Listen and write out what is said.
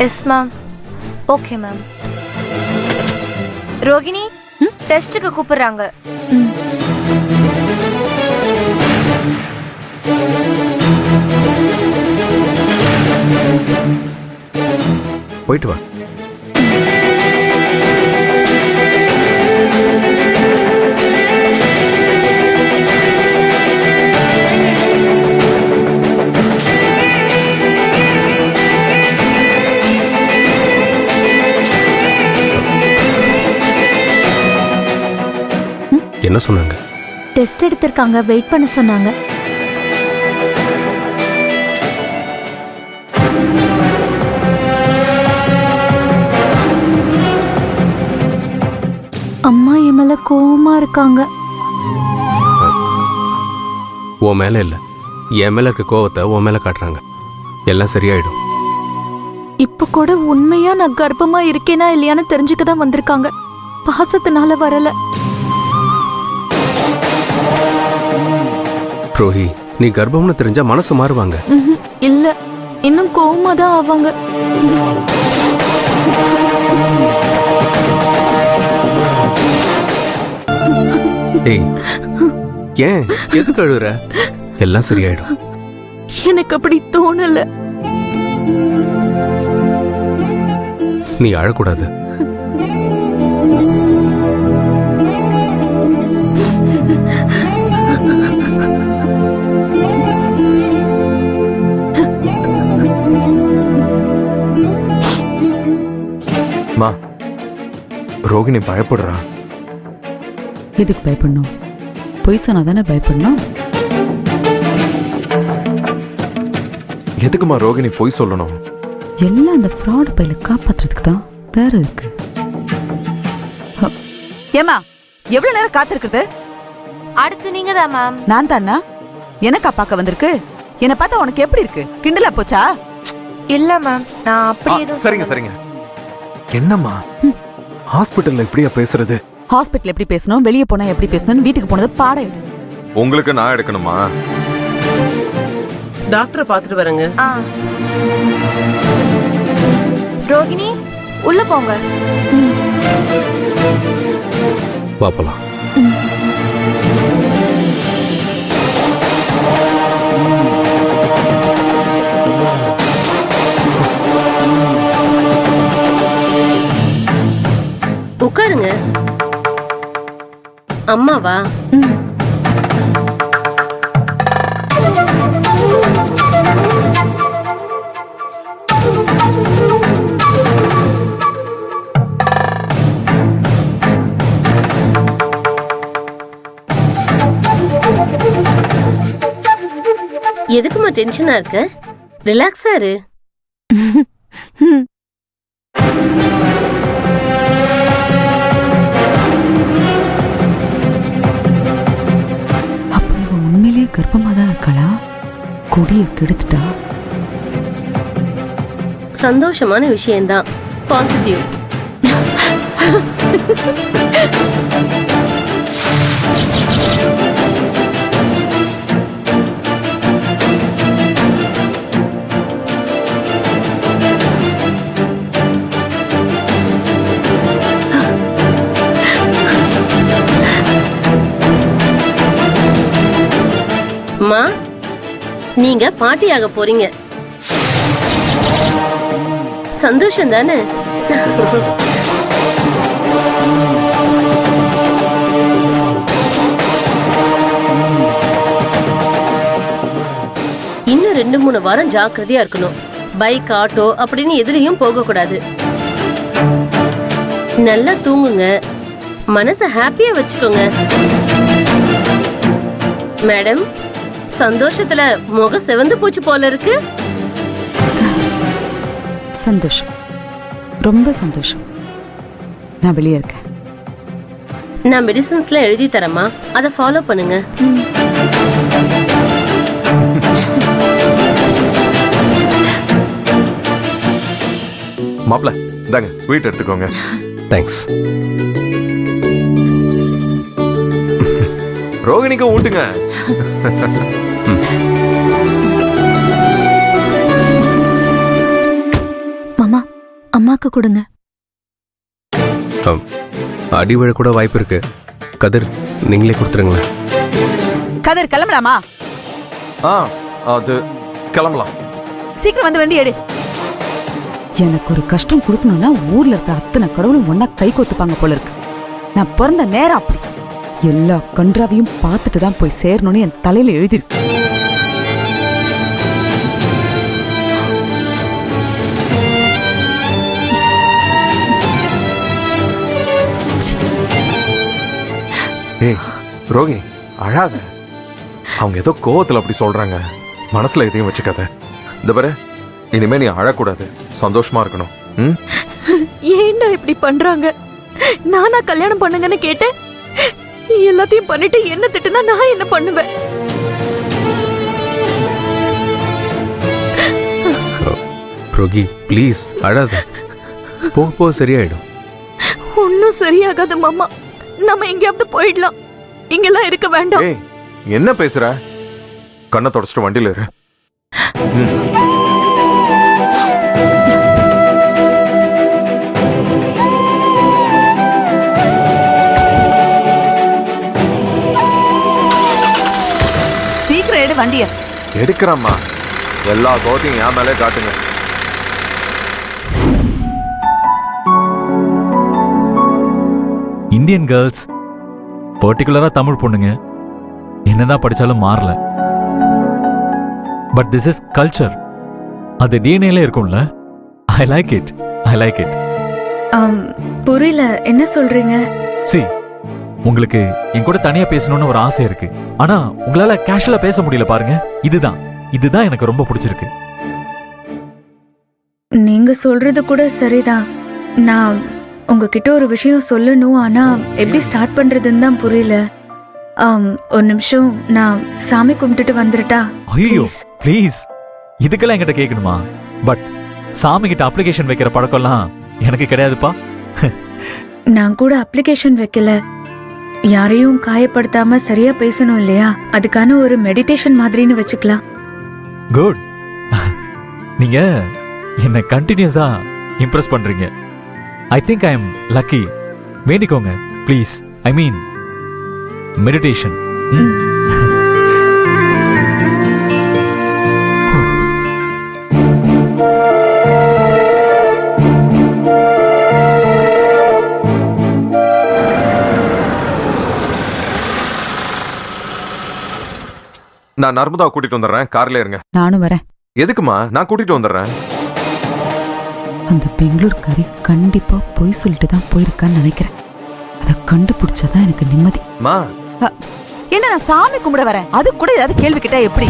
Yes ma'am. Okay ma'am. Rohini, டெஸ்ட்டுக்கு கூப்பிடுறாங்க. போயிட்டு வா. என்ன சொன்னாங்க? டெஸ்ட் எடுத்திருக்காங்க, வெயிட் பண்ண சொன்னாங்க. அம்மா என் மேல கோவமா இருக்காங்க. உன் மேல இல்ல, என் மேல இருக்க கோவத்தை உன் மேல காட்டுறாங்க. எல்லாம் சரியாயிடும். இப்ப கூட உண்மையா நான் கர்ப்பமா இருக்கேனா இல்லையான்னு தெரிஞ்சுக்க தான் வந்திருக்காங்க. பாசத்தினால வரல. ரோஹி, நீ கர்ப்பம்னு தெரிஞ்சா மனசு மாறுவாங்க. இல்ல, இன்னும் கோவமா தான் ஆவாங்க. ஏய், ஏன் எதுக்கு அழுகுற? எல்லாம் சரியாயிடும். எனக்கு அப்படி தோணல. நீ அழக்கூடாது. மா, ரோகிணி பயப்படுறா. எதுக்கு பயப்படணும்? பொய் சொன்னா தானே பயப்படணும். எதுக்குமா ரோகிணி பொய் சொல்லணும்? எல்லாம் அந்த ஃப்ராட் பையில காப்பாத்துறதுக்கு தான். வேற இருக்கு. ஏமா, எவ்வளவு நேரம் காத்திருக்குது? அடுத்து நீங்க தான் மேம். நான் தானா? எனக்கா பார்க்க வந்திருக்கு? என்ன பார்த்தா உனக்கு எப்படி இருக்கு? கிண்டலா போச்சா? இல்ல மேம், நான் அப்படி எதுவும் சரிங்க சரிங்க. என்னம்மா ஹாஸ்பிட்டல்ல இப்படியா பேசுறது? ஹாஸ்பிட்டல் எப்படி பேசணும், வெளியே போனா எப்படி பேசணும், வீட்டுக்கு போனது பாடம் எடு. உங்களுக்கு நான் எடுக்கணுமா? டாக்டரை பார்த்துட்டு வரேங்க. ரோகிணி, உள்ள போங்க. பாப்பலாம். உட்காருங்க. அம்மாவா? எதுக்குமா டென்ஷனா இருக்க? ரிலாக்ஸா இரு. அப்ப இவ உண்மையிலேயே கர்ப்பமா தான் இருக்காளா? கொடியை கெடுத்துட்டா. சந்தோஷமான விஷயம்தான். பாசிட்டிவ். அம்மா, நீங்க பாட்டியாக போறீங்க. சந்தோஷம் தானே? இன்னும் 2-3 வாரம் ஜாக்கிரதையா இருக்கணும். பைக், ஆட்டோ அப்படின்னு எதுலயும் போக கூடாது. நல்லா தூங்குங்க. மனச ஹாப்பியா வச்சுக்கோங்க. மேடம், சந்தோஷத்துல முகம் செவந்து போச்சு போல இருக்கு. சந்தோஷம், ரொம்ப சந்தோஷம். நான் வெளியே இருக்கேன். நான் மெடிசன்ஸ்ல எழுதி தரமா, அதை ஃபாலோ பண்ணுங்க. மாப்ள, இந்தாங்க ஸ்வீட் எடுத்துக்கோங்க. தேங்க்ஸ். ரோகிணிக்கு ஊட்டுங்க. மாமா, அம்மாக்கு கொடுங்க. அடி விழ கூட வாய்ப்பு இருக்கு. கதிர், நீங்களே கொடுத்துருங்களேன். கதிர் கிளம்பலாமா? அது கிளம்பலாம். சீக்கிரம் வந்து வண்டி எடு. எனக்கு ஒரு கஷ்டம் கொடுக்கணும்னா ஊர்ல இருக்க அத்தனை கடவுளும் ஒன்னா கை கோத்துப்பாங்க போல இருக்கு. நான் பிறந்த நேரம் அப்படி எல்லா கன்றாவையும் பார்த்துட்டு தான் போய் சேரணும்னு என் தலையில எழுதிருக்கு. ஏய் ரோகி, அழாத. அவங்க ஏதோ கோவத்துல அப்படி சொல்றாங்க. மனசுல எதையும் வச்சுக்காத. இந்த பாரு, இனிமே நீ அழக்கூடாது, சந்தோஷமா இருக்கணும். ம்? ஏன்டா இப்படி பண்றாங்க? நானா கல்யாணம் பண்ணுங்கன்னு கேட்டேன். எல்லாத்தையும் பண்ணிட்டு என்ன திட்டுனா நான் என்ன பண்ணுவேன்? ரோகி ப்ளீஸ் அழாத. போக போக சரியாயிடும். ஒன்னும் சரியாகாது மாமா. நம்ம எங்கேயாவது போயிடலாம். இங்கெல்லாம் இருக்க வேண்டாம். ஏய், என்ன பேசுற? கண்ணை தொடச்சிட்டு வண்டியில இரு. ம். சீக்கிரம் எடு வண்டிய. எடுக்கிறம்மா. எல்லா கோத்தையும் என் மேலே காட்டுங்க. இந்தியன் கேர்ள்ஸ், பர்டிகுலரா தமிழ் பொண்ணுங்க, என்னதான் படிச்சாலும் மாறல. But this is culture. அது டிஎன்ஏல இருக்கும்ல. I like it. I like it. புரியல, என்ன சொல்றீங்க? சி, உங்களுக்கு என் கூட தனியா பேசணும்னு ஒரு ஆசை இருக்கு. ஆனா உங்களால கேஷுவலா பேச முடியல பாருங்க. இதுதான் எனக்கு ரொம்ப பிடிச்சிருக்கு. நீங்க சொல்றது கூட சரிதான். நான் உங்ககிட்ட ஒரு விஷயம் சொல்லணும், ஆனா எப்படி ஸ்டார்ட் பண்றதுன்னு தான் புரியல. ஒரு நிமிஷம், நான் சாமி கும்பிட்டுட்டு வந்துட்டா? ஐயோ ப்ளீஸ், இதுக்கெல்லாம் என்கிட்ட கேட்கணுமா? பட் சாமி கிட்ட அப்ளிகேஷன் வைக்கிற பழக்கம்லாம் எனக்கு கிடையாதுப்பா. நான் கூட அப்ளிகேஷன் வைக்கல. யாரையும் காயப்படுத்தாம சரியா பேசணும் இல்லையா, அதுக்கான ஒரு மெடிடேஷன் மாதிரின்னு வச்சுக்கலாம். குட். நீங்க என்ன கண்டினியூஸா இம்ப்ரெஸ் பண்றீங்க. I think I am lucky. வேண்டிக்கோங்க ப்ளீஸ். I mean meditation. நான் நர்மதா கூட்டிட்டு வந்துடுறேன். கார்ல இருங்க. நானும் வரேன். எதுக்குமா? நான் கூட்டிட்டு வந்துடுறேன். அந்த பெங்களூர் கறி கண்டிப்பா பொய் சொல்லிட்டு தான் போயிருக்கான்னு நினைக்கிறேன். அதை கண்டுபிடிச்சாதான் எனக்கு நிம்மதி. மா, என்ன, நான் சாமி கும்பிட வரேன், அது கூட ஏதாவது கேள்வி கேட்டா எப்படி?